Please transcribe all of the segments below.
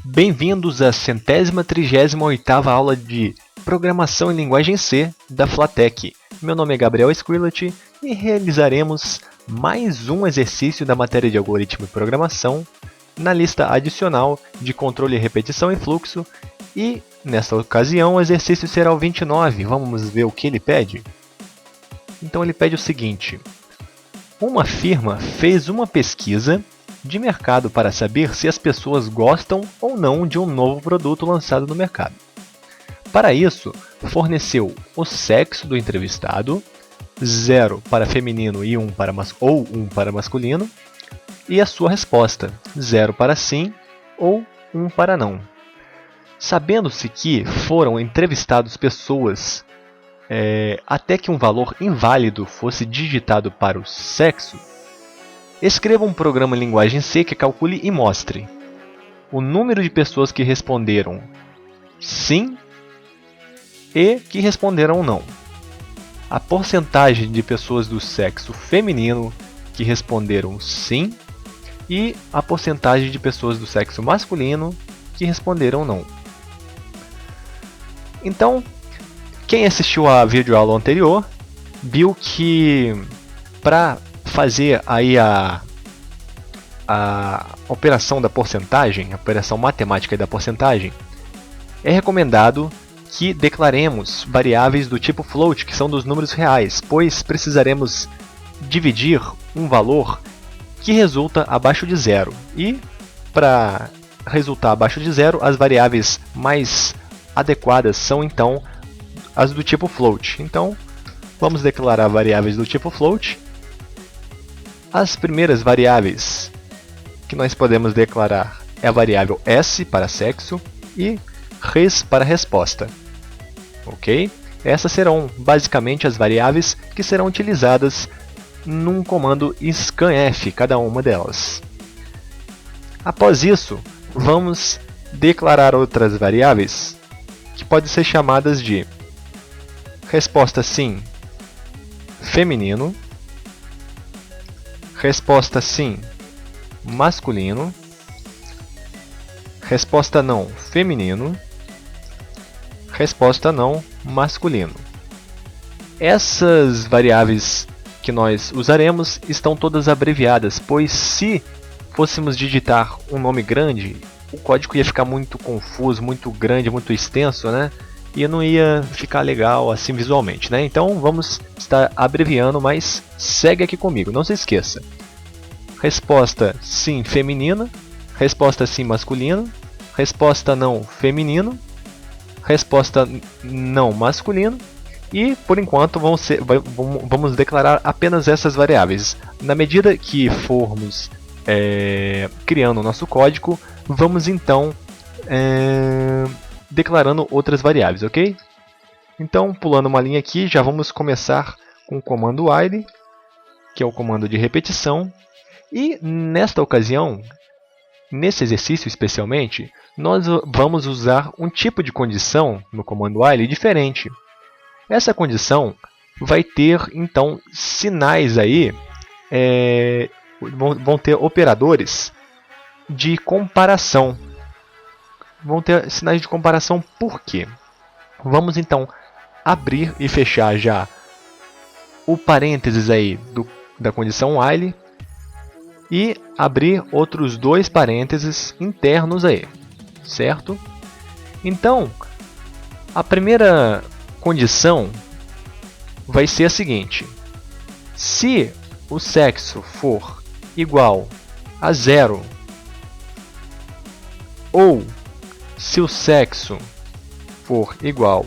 Bem-vindos à 138ª aula de Programação em Linguagem C da Flatec. Meu nome é Gabriel Squillet e realizaremos mais um exercício da matéria de Algoritmo e Programação na lista adicional de Controle, Repetição e Fluxo. E, nesta ocasião, o exercício será o 29. Vamos ver o que ele pede? Então ele pede o seguinte: uma firma fez uma pesquisa de mercado para saber se as pessoas gostam ou não de um novo produto lançado no mercado. Para isso, forneceu o sexo do entrevistado, 0 para feminino e 1 para masculino, e a sua resposta, 0 para sim ou 1 para não. Sabendo-se que foram entrevistados pessoas até que um valor inválido fosse digitado para o sexo, escreva um programa em linguagem C que calcule e mostre o número de pessoas que responderam sim e que responderam não, a porcentagem de pessoas do sexo feminino que responderam sim e a porcentagem de pessoas do sexo masculino que responderam não. Então, quem assistiu à videoaula anterior viu que para fazer aí a operação da porcentagem, a operação matemática da porcentagem, é recomendado que declaremos variáveis do tipo float, que são dos números reais, pois precisaremos dividir um valor que resulta abaixo de zero. E para resultar abaixo de zero, as variáveis mais adequadas são então as do tipo float. Então, vamos declarar variáveis do tipo float. As primeiras variáveis que nós podemos declarar é a variável s para sexo e res para resposta. Ok? Essas serão basicamente as variáveis que serão utilizadas num comando scanf, cada uma delas. Após isso, vamos declarar outras variáveis que podem ser chamadas de resposta sim feminino, resposta sim masculino, resposta não feminino, resposta não masculino. Essas variáveis que nós usaremos estão todas abreviadas, pois se fôssemos digitar um nome grande, o código ia ficar muito confuso, muito grande, muito extenso, né? E não ia ficar legal assim visualmente, né? Então vamos estar abreviando, mas segue aqui comigo, não se esqueça. Resposta sim feminina, resposta sim masculino, resposta não feminino, resposta não masculino e por enquanto vamos declarar apenas essas variáveis. Na medida que formos criando o nosso código, vamos então declarando outras variáveis, ok? Então, pulando uma linha aqui, já vamos começar com o comando while, que é o comando de repetição. E nesta ocasião, nesse exercício especialmente, nós vamos usar um tipo de condição no comando while diferente. Essa condição vai ter então sinais aí, vão ter operadores de comparação. Vão ter sinais de comparação por quê? Vamos então abrir e fechar já o parênteses aí da condição while e abrir outros dois parênteses internos aí, certo? Então, a primeira condição vai ser a seguinte: se o sexo for igual a 0 ou se o sexo for igual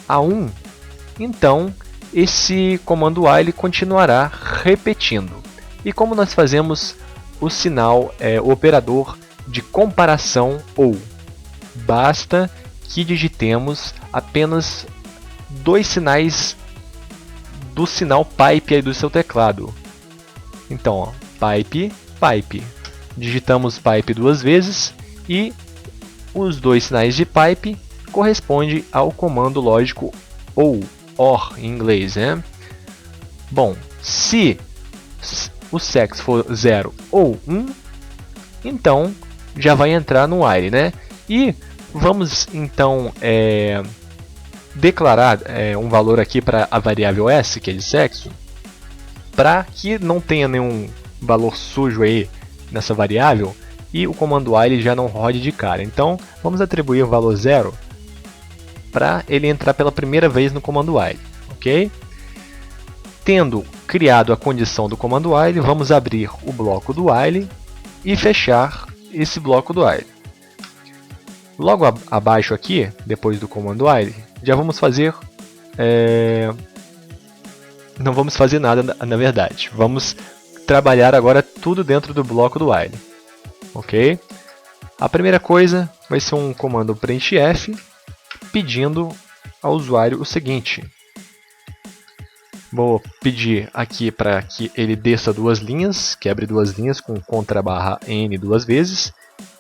a 1, então esse comando while continuará repetindo. E como nós fazemos o sinal, o operador de comparação ou, basta que digitemos apenas dois sinais do sinal pipe aí do seu teclado. Então, ó, pipe, pipe. Digitamos pipe duas vezes e os dois sinais de pipe correspondem ao comando lógico OR em inglês, né? Bom, se o sexo for 0 ou 1, então já vai entrar no while, né? E vamos então declarar um valor aqui para a variável s, que é de sexo, para que não tenha nenhum valor sujo aí nessa variável e o comando while já não rode de cara. Então vamos atribuir o valor 0 para ele entrar pela primeira vez no comando while, ok? Tendo criado a condição do comando while, vamos abrir o bloco do while e fechar esse bloco do while. Logo abaixo aqui, depois do comando while, já vamos fazer... Não vamos fazer nada, na verdade. Vamos trabalhar agora tudo dentro do bloco do while. Ok? A primeira coisa vai ser um comando printf pedindo ao usuário o seguinte. Vou pedir aqui para que ele desça duas linhas, quebre duas linhas com /n duas vezes,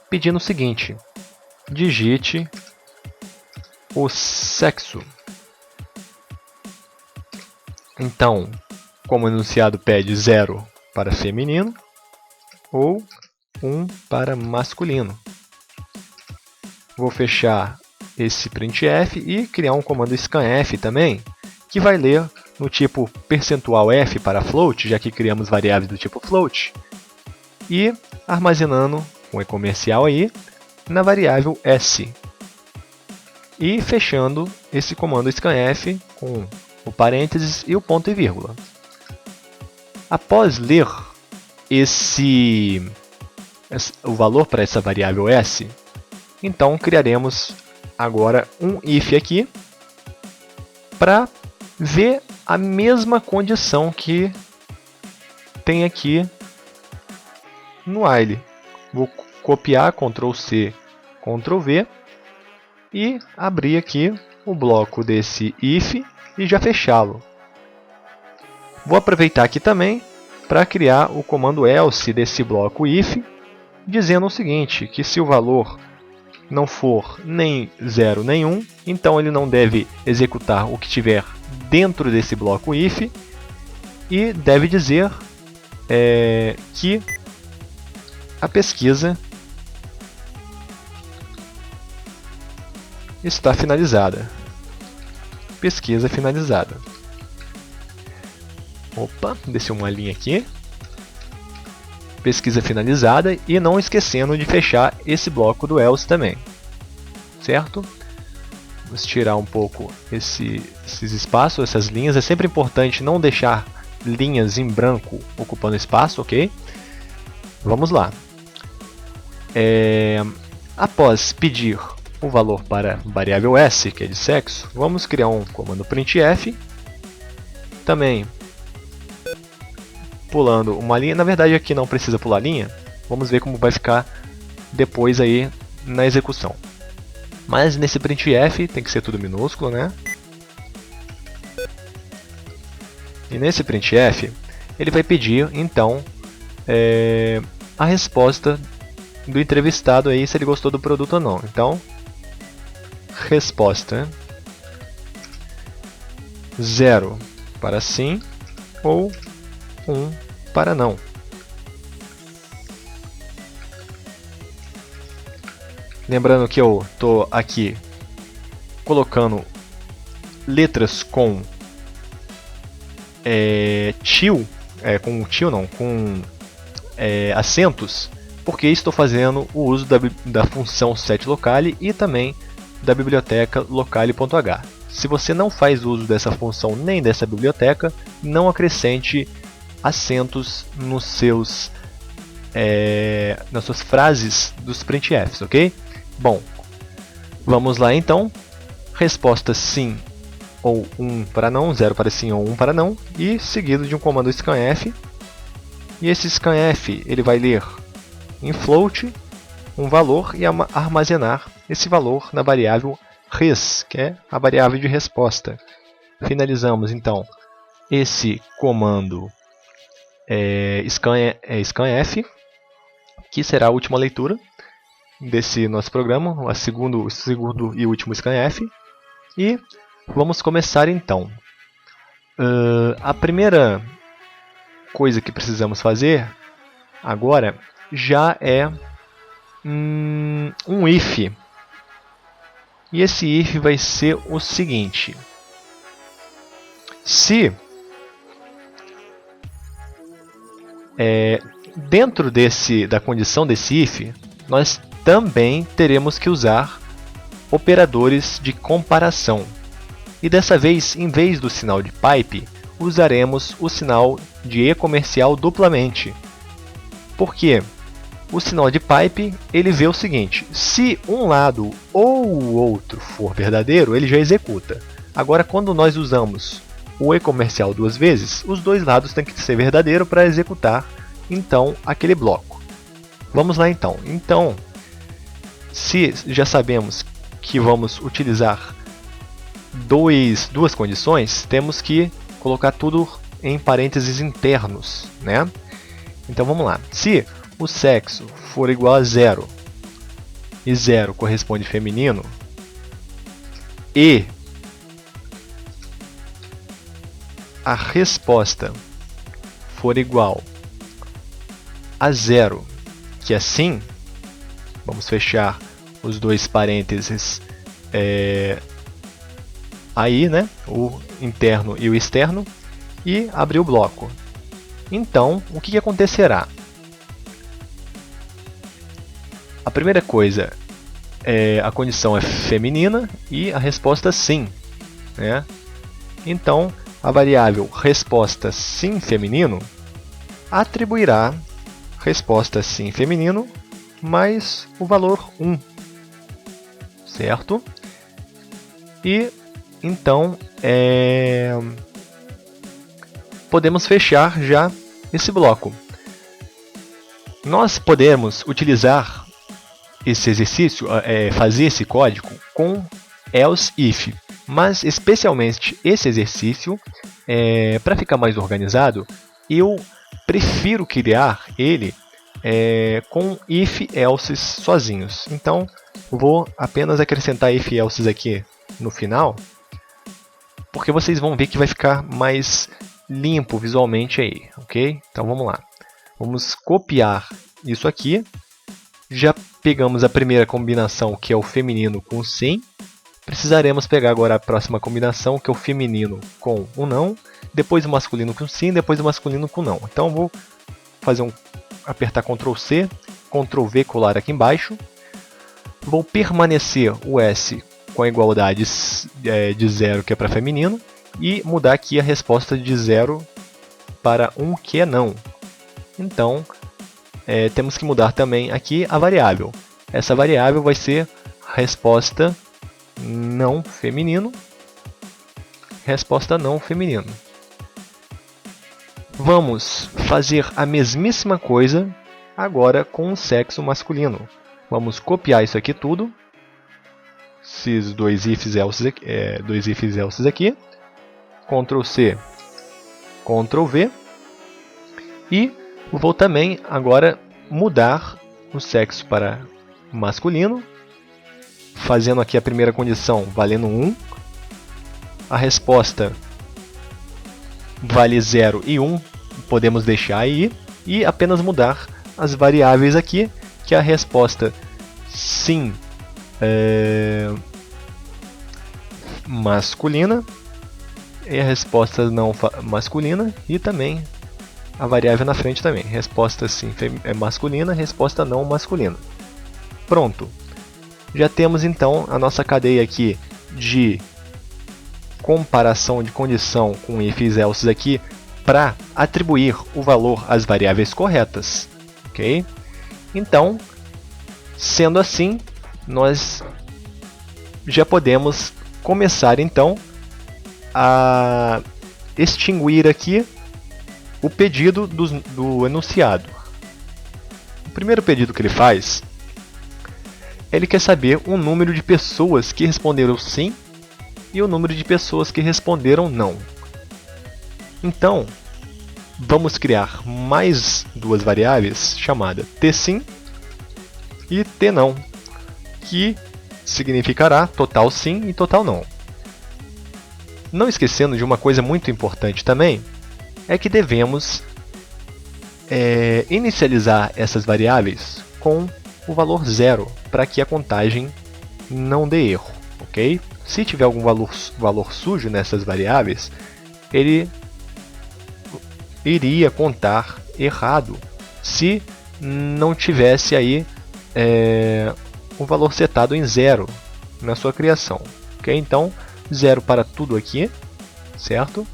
pedindo o seguinte: digite o sexo. Então, como o enunciado pede 0 para feminino ou 1 para masculino. Vou fechar esse printf e criar um comando scanf também, que vai ler no tipo %f para float, já que criamos variáveis do tipo float, e armazenando com e-comercial aí na variável s. E fechando esse comando scanf com o parênteses e o ponto e vírgula. Após ler o valor para essa variável s, então criaremos agora um if aqui para ver a mesma condição que tem aqui no while. Vou copiar Ctrl+C, Ctrl+V e abrir aqui o bloco desse if e já fechá-lo. Vou aproveitar aqui também para criar o comando else desse bloco if, dizendo o seguinte, que se o valor não for nem 0 nem 1, então ele não deve executar o que tiver dentro desse bloco if e deve dizer que a pesquisa está finalizada. Pesquisa finalizada. Opa, desceu uma linha aqui. Pesquisa finalizada e não esquecendo de fechar esse bloco do else também. Certo? Vamos tirar um pouco esses espaços, essas linhas. É sempre importante não deixar linhas em branco ocupando espaço, ok? Vamos lá. Após pedir o valor para a variável s, que é de sexo, vamos criar um comando printf, também pulando uma linha. Na verdade aqui não precisa pular linha, vamos ver como vai ficar depois aí na execução. Mas nesse printf tem que ser tudo minúsculo, né? E nesse printf ele vai pedir então a resposta do entrevistado aí, se ele gostou do produto ou não. Então, resposta 0 para sim ou 1 para não. Lembrando que eu estou aqui colocando letras com acentos, porque estou fazendo o uso da função setLocale e também da biblioteca locale.h. Se você não faz uso dessa função nem dessa biblioteca, não acrescente acentos nas suas frases dos printfs, ok? Bom, vamos lá então. Resposta sim ou 1 para não, 0 para sim ou 1 para não, e seguido de um comando scanf. E esse scanf ele vai ler em float um valor e armazenar esse valor na variável res, que é a variável de resposta. Finalizamos então esse comando scanf, que será a última leitura desse nosso programa, o segundo e último scanf. E vamos começar então. A primeira coisa que precisamos fazer agora já é um if. E esse if vai ser o seguinte: se dentro da condição desse if, nós também teremos que usar operadores de comparação. E dessa vez, em vez do sinal de pipe, usaremos o sinal de e comercial duplamente. Por quê? O sinal de pipe, ele vê o seguinte: se um lado ou o outro for verdadeiro, ele já executa. Agora, quando nós usamos o e comercial duas vezes, os dois lados têm que ser verdadeiro para executar, então, aquele bloco. Vamos lá então. Então, se já sabemos que vamos utilizar duas condições, temos que colocar tudo em parênteses internos, né? Então vamos lá. Se o sexo for igual a 0 e 0 corresponde feminino, e a resposta for igual a 0, que é sim, vamos fechar os dois parênteses aí, né? O interno e o externo, e abrir o bloco. Então, o que acontecerá? A primeira coisa, a condição é feminina e a resposta sim, né? Então, a variável resposta sim feminino atribuirá resposta sim feminino mais o valor 1, certo? E então podemos fechar já esse bloco. Nós podemos utilizar esse exercício, fazer esse código com else if, mas especialmente esse exercício, para ficar mais organizado, eu prefiro criar ele com if elses sozinhos. Então vou apenas acrescentar if elses aqui no final, porque vocês vão ver que vai ficar mais limpo visualmente aí, ok? Então vamos lá. Vamos copiar isso aqui. Já pegamos a primeira combinação, que é o feminino com o sim. Precisaremos pegar agora a próxima combinação, que é o feminino com o não. Depois o masculino com sim, depois o masculino com não. Então eu vou fazer apertar Ctrl C, Ctrl V, colar aqui embaixo. Vou permanecer o S com a igualdade de 0, que é para feminino, e mudar aqui a resposta de 0 para 1, que é não. Então, temos que mudar também aqui a variável. Essa variável vai ser resposta não feminino, resposta não feminino. Vamos fazer a mesmíssima coisa agora com o sexo masculino. Vamos copiar isso aqui tudo, esses dois ifs elses aqui, Ctrl C, Ctrl V, e vou também agora mudar o sexo para masculino, fazendo aqui a primeira condição valendo 1, a resposta vale 0 e 1, podemos deixar aí, e apenas mudar as variáveis aqui, que é a resposta sim masculina e a resposta não masculina, e também a variável na frente também, resposta sim masculina, resposta não masculina. Pronto, já temos então a nossa cadeia aqui de comparação de condição com ifs elses aqui para atribuir o valor às variáveis corretas, ok? Então, sendo assim, nós já podemos começar então a extinguir aqui o pedido do enunciado. O primeiro pedido que ele faz, ele quer saber o número de pessoas que responderam sim e o número de pessoas que responderam não. Então, vamos criar mais duas variáveis chamadas tsim e tnão, que significará total sim e total não. Não esquecendo de uma coisa muito importante também, é que devemos inicializar essas variáveis com o valor 0 para que a contagem não dê erro, ok? Se tiver algum valor sujo nessas variáveis, ele iria contar errado se não tivesse aí o valor setado em 0 na sua criação, ok? Então 0 para tudo aqui, certo?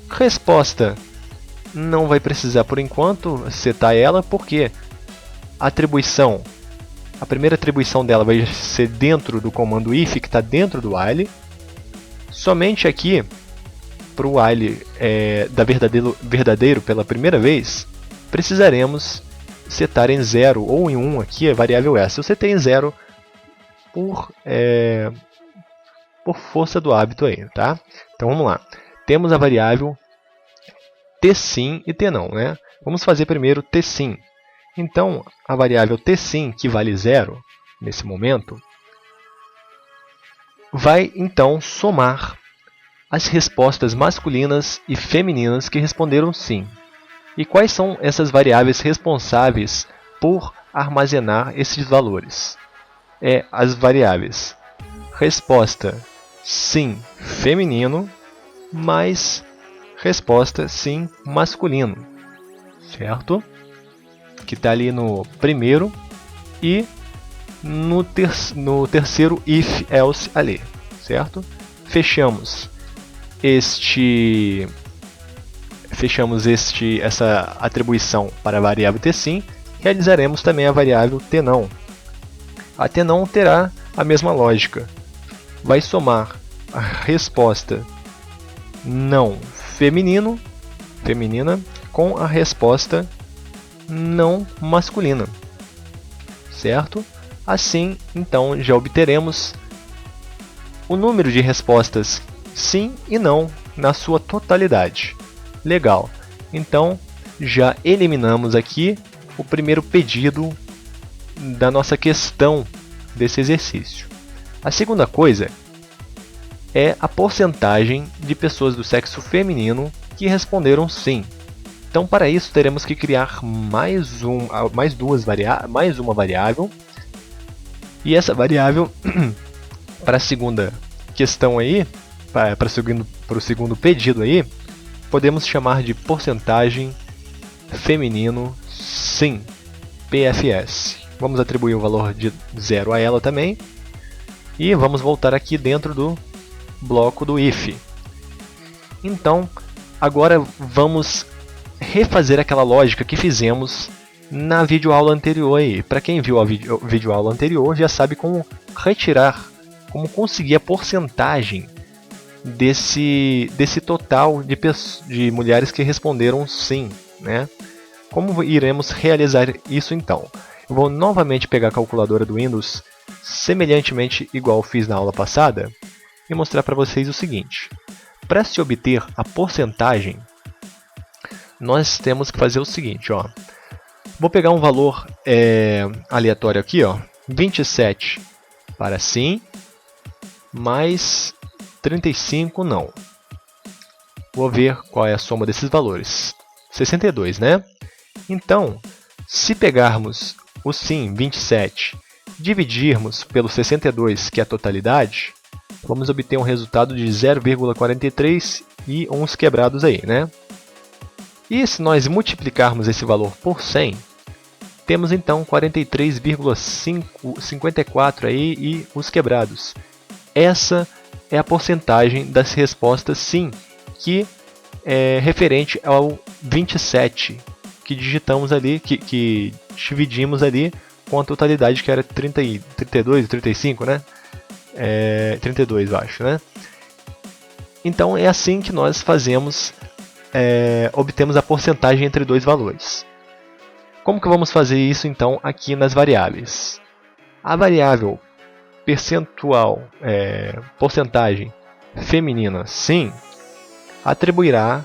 Resposta não vai precisar por enquanto setar ela, porque a primeira atribuição dela vai ser dentro do comando if, que está dentro do while. Somente aqui, para o while dar verdadeiro pela primeira vez, precisaremos setar em 0 ou em 1 aqui a variável essa. Eu setei em 0 por força do hábito aí, tá? Então vamos lá. Temos a variável tsim e tnão, né? Vamos fazer primeiro tsim. Então, a variável tsim, que vale 0 nesse momento, vai então somar as respostas masculinas e femininas que responderam sim. E quais são essas variáveis responsáveis por armazenar esses valores? As variáveis resposta sim feminino mais resposta sim masculino, certo? Que está ali no primeiro e no terceiro if else ali, certo? Fechamos essa atribuição para a variável tsim, realizaremos também a variável tnão. A tnão terá a mesma lógica, vai somar a resposta não feminina com a resposta não masculina, certo? Assim, então, já obteremos o número de respostas sim e não na sua totalidade. Legal. Então, já eliminamos aqui o primeiro pedido da nossa questão desse exercício. A segunda coisa é a porcentagem de pessoas do sexo feminino que responderam sim. Então, para isso, teremos que criar mais uma variável. E essa variável, para a segunda questão aí, para o segundo pedido aí, podemos chamar de porcentagem feminino sim, PFS. Vamos atribuir o valor de 0 a ela também. E vamos voltar aqui dentro do bloco do if. Então, agora vamos refazer aquela lógica que fizemos na videoaula anterior aí. Para quem viu a videoaula anterior, já sabe como como conseguir a porcentagem desse total de mulheres que responderam sim, né? Como iremos realizar isso então? Eu vou novamente pegar a calculadora do Windows, semelhantemente igual fiz na aula passada, e mostrar para vocês o seguinte. Para se obter a porcentagem, nós temos que fazer o seguinte, ó. Vou pegar um valor aleatório aqui, ó, 27 para sim, mais 35 não. Vou ver qual é a soma desses valores. 62, né? Então, se pegarmos o sim, 27, dividirmos pelo 62, que é a totalidade, vamos obter um resultado de 0,43 e uns quebrados aí, né? E se nós multiplicarmos esse valor por 100, temos então 43,54 aí e os quebrados. Essa é a porcentagem das respostas sim, que é referente ao 27 que digitamos ali, que dividimos ali com a totalidade que era 32, 35, né? 32, eu acho, né? Então é assim que nós fazemos, obtemos a porcentagem entre dois valores. Como que vamos fazer isso então aqui nas variáveis? A variável percentual, porcentagem feminina sim, atribuirá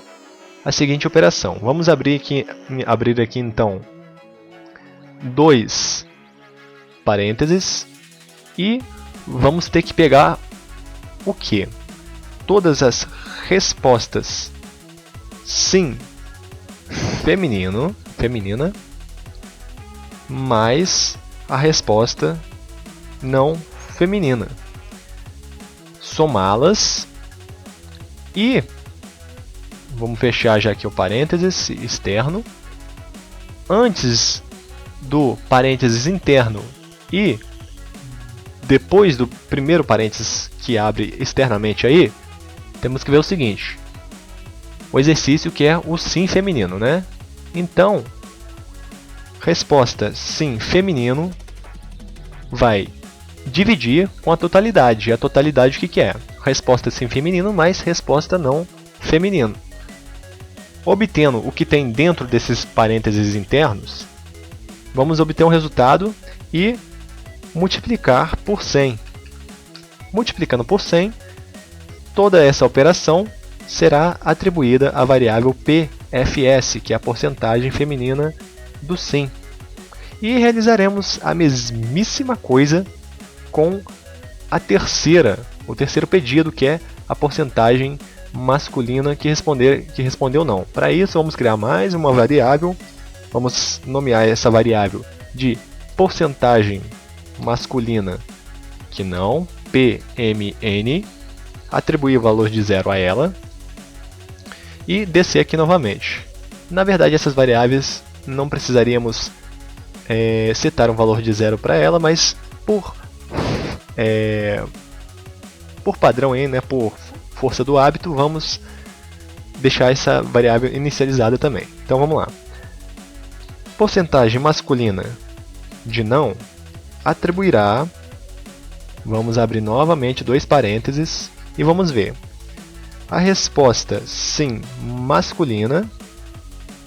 a seguinte operação. Vamos abrir aqui então dois parênteses e vamos ter que pegar o que? Todas as respostas sim feminina mais a resposta não feminina. Somá-las e vamos fechar já aqui o parênteses externo. Antes do parênteses interno e depois do primeiro parênteses que abre externamente aí, temos que ver o seguinte: o exercício que é o sim feminino, né? Então, resposta sim feminino vai dividir com a totalidade. E a totalidade o que é? Resposta sim feminino mais resposta não feminino. Obtendo o que tem dentro desses parênteses internos, vamos obter um resultado e multiplicar por 100. Multiplicando por 100, toda essa operação será atribuída à variável PFS, que é a porcentagem feminina do sim. E realizaremos a mesmíssima coisa com o terceiro pedido, que é a porcentagem masculina que respondeu não. Para isso, vamos criar mais uma variável. Vamos nomear essa variável de porcentagem masculina que não, PMN, atribuir o valor de 0 a ela e descer aqui novamente. Na verdade, essas variáveis não precisaríamos setar um valor de 0 para ela, mas por padrão aí, né, por força do hábito, vamos deixar essa variável inicializada também. Então vamos lá. Porcentagem masculina de não atribuirá, vamos abrir novamente dois parênteses e vamos ver a resposta sim masculina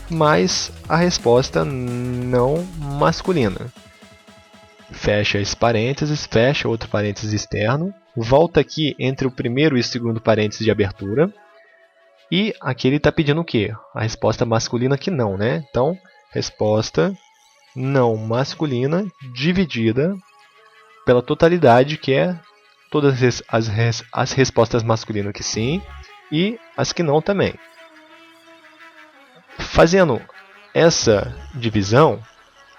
mais a resposta não masculina. Fecha esse parênteses, fecha outro parênteses externo, volta aqui entre o primeiro e o segundo parênteses de abertura, e aqui ele está pedindo o quê? A resposta masculina que não, né? Então, resposta não masculina dividida pela totalidade, que é todas as respostas masculinas que sim e as que não também. Fazendo essa divisão,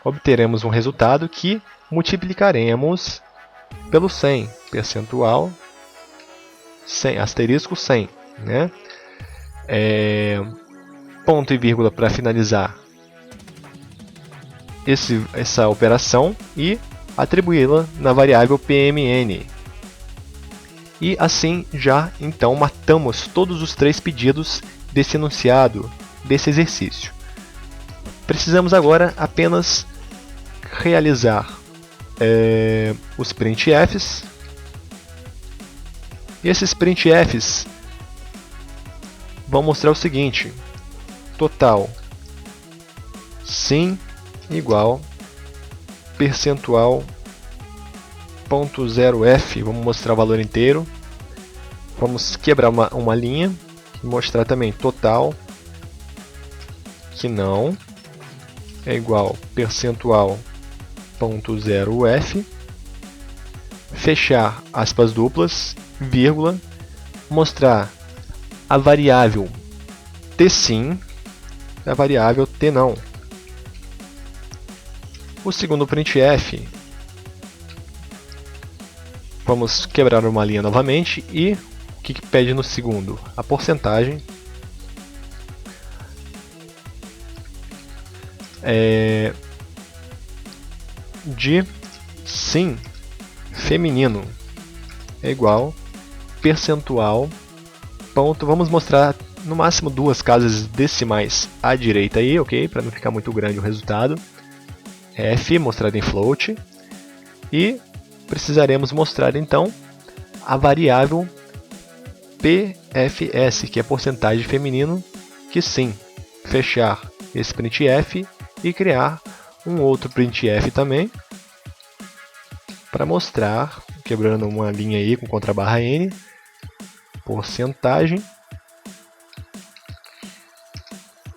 obteremos um resultado que multiplicaremos pelo 100, percentual 100, asterisco 100, né? Ponto e vírgula para finalizar essa operação e atribuí-la na variável PMN. E assim já então matamos todos os três pedidos desse enunciado, desse exercício. Precisamos agora apenas realizar os printfs. E esses printfs vão mostrar o seguinte: total sim igual percentual ponto 0f, vamos mostrar o valor inteiro, vamos quebrar uma linha e mostrar também total que não é igual percentual ponto 0f, fechar aspas duplas, vírgula, mostrar a variável tsim e a variável tnão. O segundo printf, vamos quebrar uma linha novamente e o que pede no segundo? A porcentagem de sim feminino é igual percentual ponto, vamos mostrar no máximo duas casas decimais à direita aí, ok? Para não ficar muito grande o resultado. F mostrado em float e precisaremos mostrar então a variável PFS, que é porcentagem feminino que sim. Fechar esse printf e criar um outro printf também para mostrar, quebrando uma linha aí com contrabarra n, porcentagem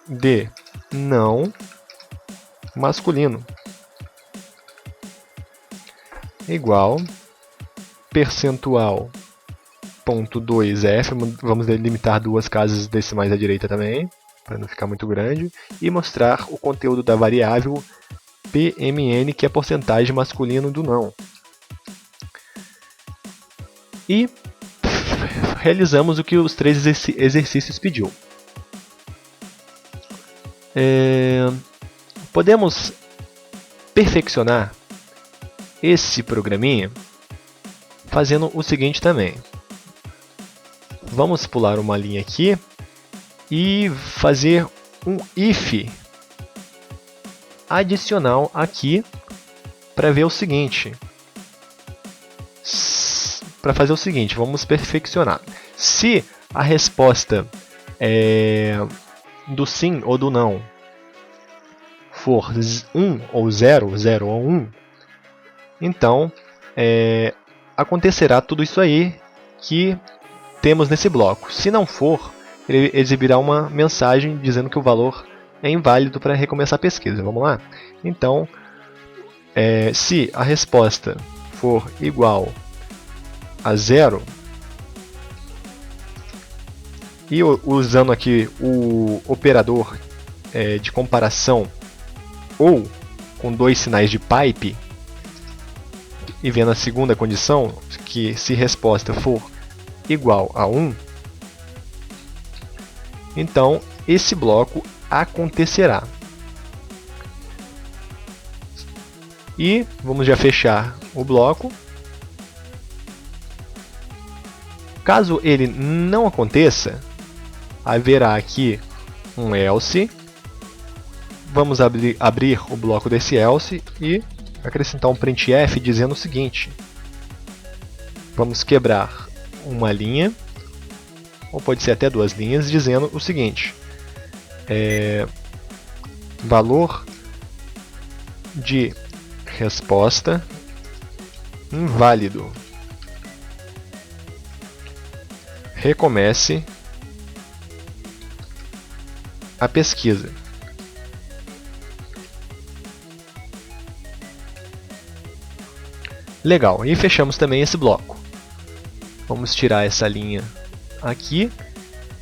de não masculino igual percentual ponto 2f, vamos delimitar duas casas decimais à direita também, para não ficar muito grande, e mostrar o conteúdo da variável PMN, que é a porcentagem masculino do não. E realizamos o que os 3 exercícios pediu. Podemos perfeccionar esse programinha fazendo o seguinte também. Vamos pular uma linha aqui e fazer um if adicional aqui para ver o seguinte. Para fazer o seguinte, vamos perfeccionar. Se a resposta do sim ou do não for 1 ou 0, 0 ou 1, então acontecerá tudo isso aí que temos nesse bloco. Se não for, ele exibirá uma mensagem dizendo que o valor é inválido para recomeçar a pesquisa. Vamos lá? Então, se a resposta for igual a 0, e usando aqui o operador de comparação ou com 2 sinais de pipe, e vendo a segunda condição, que se resposta for igual a 1, então esse bloco acontecerá. E vamos já fechar o bloco. Caso ele não aconteça, haverá aqui um else. Vamos abrir o bloco desse else e acrescentar um printf dizendo o seguinte. Vamos quebrar uma linha, ou pode ser até 2 linhas, dizendo o seguinte. Valor de resposta inválido. Recomece a pesquisa. Legal, e fechamos também esse bloco. Vamos tirar essa linha aqui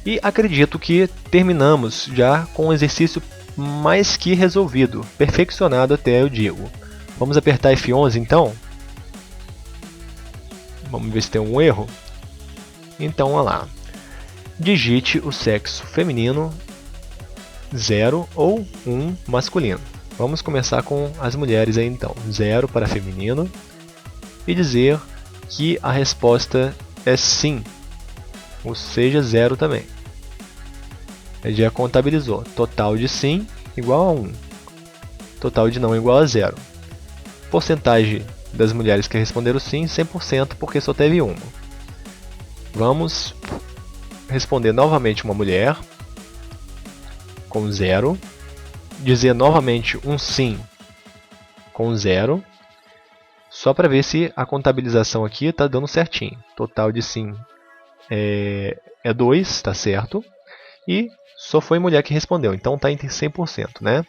e acredito que terminamos já com o exercício mais que resolvido, perfeccionado até eu digo. Vamos apertar F11 então. Vamos ver se tem um erro. Então, olha lá. Digite o sexo feminino 0 ou 1 masculino. Vamos começar com as mulheres aí então. 0 para feminino e dizer que a resposta é sim, ou seja, 0 também. Ele já contabilizou. Total de sim igual a 1. Total de não igual a 0. Porcentagem das mulheres que responderam sim, 100%, porque só teve uma. Vamos responder novamente uma mulher com 0. Dizer novamente um sim com 0. Só para ver se a contabilização aqui está dando certinho. Total de sim é 2, está certo. E só foi mulher que respondeu, então está em 100%, né?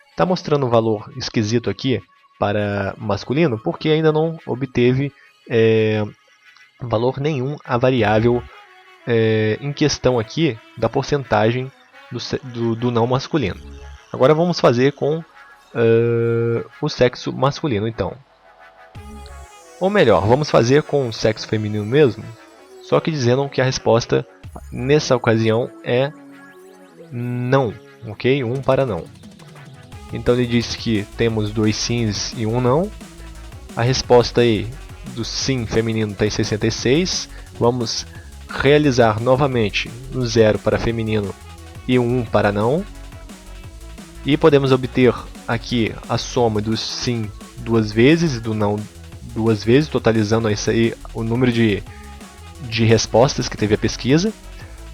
Está mostrando um valor esquisito aqui para masculino, porque ainda não obteve valor nenhum a variável em questão aqui da porcentagem do não masculino. Agora vamos fazer com o sexo masculino, então. Ou melhor, vamos fazer com o sexo feminino mesmo, só que dizendo que a resposta nessa ocasião é não, ok? 1 para não. Então ele diz que temos 2 sims e 1 não. A resposta aí do sim feminino está em 66. Vamos realizar novamente o 0 para feminino e o 1 para não. E podemos obter aqui a soma do sim 2 vezes e do não 2 vezes, totalizando isso aí, o número de respostas que teve a pesquisa.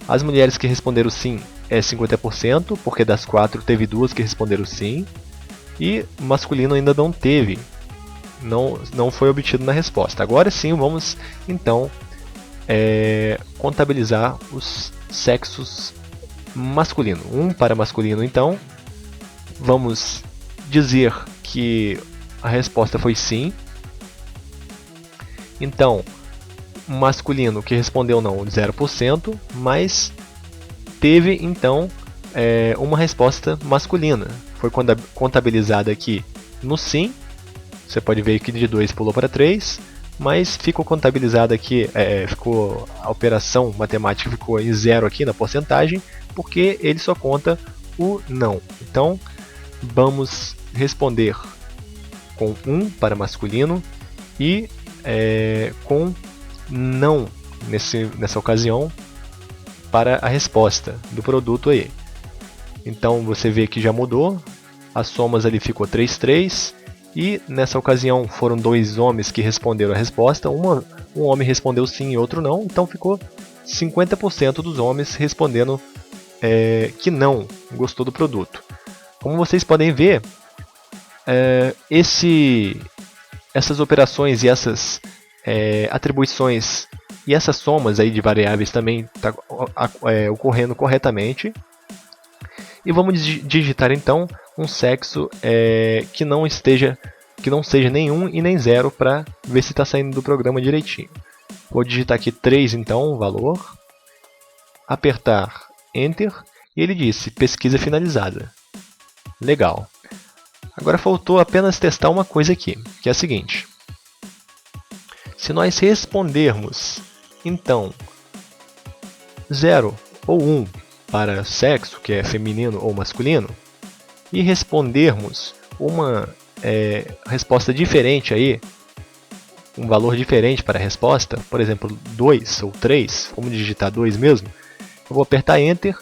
As mulheres que responderam sim é 50%, porque das 4 teve 2 que responderam sim. E masculino ainda não teve, não foi obtido na resposta. Agora sim vamos então contabilizar os sexos masculino. 1 para masculino então. Vamos dizer que a resposta foi sim. Então, masculino que respondeu não, 0%, mas teve então uma resposta masculina. Foi contabilizada aqui no sim. Você pode ver que de 2 pulou para 3, mas ficou contabilizado aqui, a operação matemática ficou em 0 aqui na porcentagem, porque ele só conta o não. Então, vamos responder com 1 para masculino e com não nessa ocasião para a resposta do produto aí. Então você vê que já mudou, as somas ali ficou 3, 3, e nessa ocasião foram 2 homens que responderam a resposta, um homem respondeu sim e outro não, então ficou 50% dos homens respondendo que não gostou do produto. Como vocês podem ver, essas operações e essas atribuições e essas somas aí de variáveis também estão ocorrendo corretamente. E vamos digitar então um sexo que não seja nenhum e nem 0 para ver se está saindo do programa direitinho. Vou digitar aqui 3 então, o valor, apertar Enter e ele disse pesquisa finalizada. Legal. Agora faltou apenas testar uma coisa aqui, que é a seguinte. Se nós respondermos então 0 ou 1 para sexo, que é feminino ou masculino, e respondermos uma resposta diferente aí, um valor diferente para a resposta, por exemplo 2 ou 3, vamos digitar 2 mesmo, eu vou apertar Enter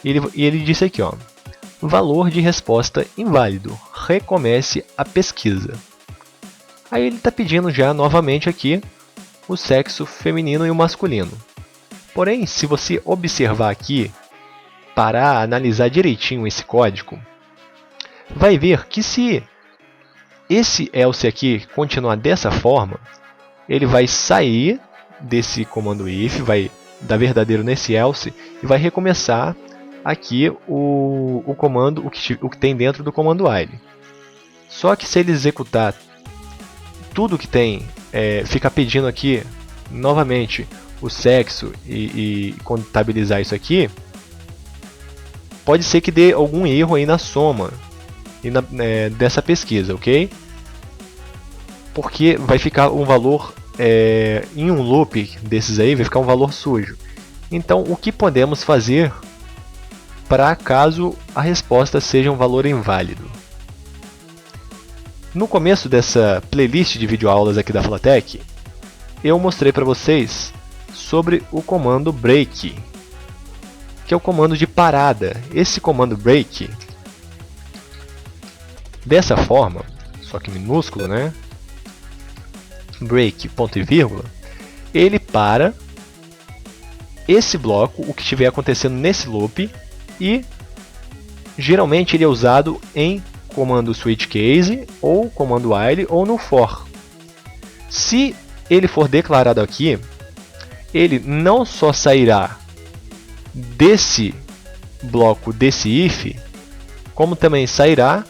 e ele disse aqui, ó, valor de resposta inválido, recomece a pesquisa. Aí ele está pedindo já novamente aqui o sexo feminino e o masculino. Porém, se você observar aqui, parar, analisar direitinho esse código, vai ver que se esse else aqui continuar dessa forma, ele vai sair desse comando if, vai dar verdadeiro nesse else e vai recomeçar aqui o comando, o que tem dentro do comando while. Só que se ele executar tudo que tem, ficar pedindo aqui novamente o sexo e contabilizar isso aqui, pode ser que dê algum erro aí na soma e dessa pesquisa, ok? Porque vai ficar um valor em um loop desses aí, vai ficar um valor sujo. Então, o que podemos fazer para caso a resposta seja um valor inválido? No começo dessa playlist de videoaulas aqui da Flatech, eu mostrei para vocês sobre o comando break, que é o comando de parada. Esse comando break, dessa forma, só que minúsculo, né? Break, ponto e vírgula, ele para esse bloco, o que estiver acontecendo nesse loop, e geralmente ele é usado em comando switch case, ou comando while, ou no for. Se ele for declarado aqui, ele não só sairá desse bloco desse if, como também sairá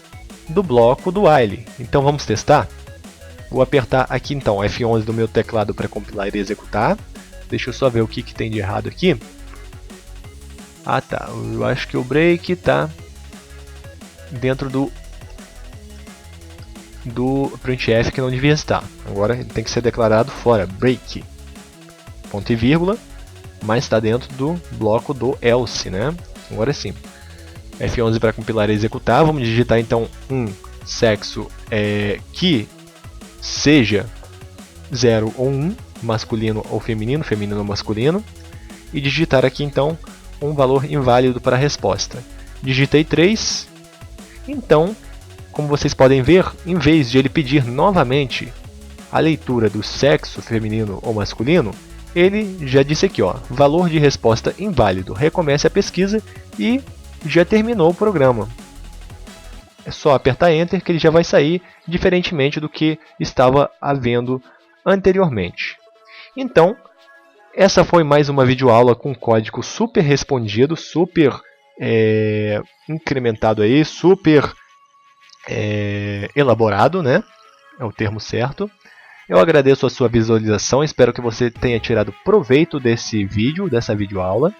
do bloco do while. Então vamos testar? Vou apertar aqui então F11 do meu teclado para compilar e executar. Deixa eu só ver o que tem de errado aqui. Ah tá, eu acho que o break está dentro do printf que não devia estar. Agora ele tem que ser declarado fora, break, ponto e vírgula, mas está dentro do bloco do else, né? Agora sim. F11 para compilar e executar. Vamos digitar então um sexo que seja 0 ou 1, masculino ou feminino, feminino ou masculino, e digitar aqui então um valor inválido para a resposta. Digitei 3, então, como vocês podem ver, em vez de ele pedir novamente a leitura do sexo feminino ou masculino, ele já disse aqui, ó, valor de resposta inválido, recomece a pesquisa e já terminou o programa. É só apertar Enter que ele já vai sair, diferentemente do que estava havendo anteriormente. Então, essa foi mais uma videoaula com código super respondido, super incrementado aí, super elaborado, né? É o termo certo. Eu agradeço a sua visualização, espero que você tenha tirado proveito desse vídeo, dessa videoaula.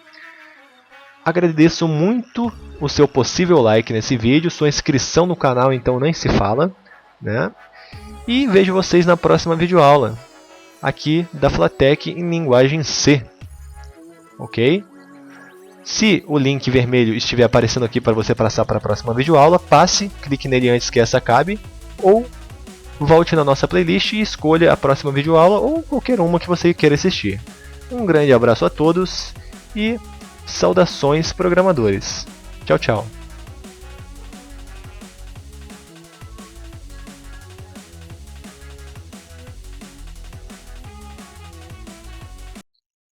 Agradeço muito o seu possível like nesse vídeo, sua inscrição no canal então nem se fala. né? E vejo vocês na próxima videoaula, aqui da Flatech em linguagem C. Ok? Se o link vermelho estiver aparecendo aqui para você passar para a próxima videoaula, passe, clique nele antes que essa acabe, ou volte na nossa playlist e escolha a próxima videoaula ou qualquer uma que você queira assistir. Um grande abraço a todos e saudações programadores. Tchau, tchau.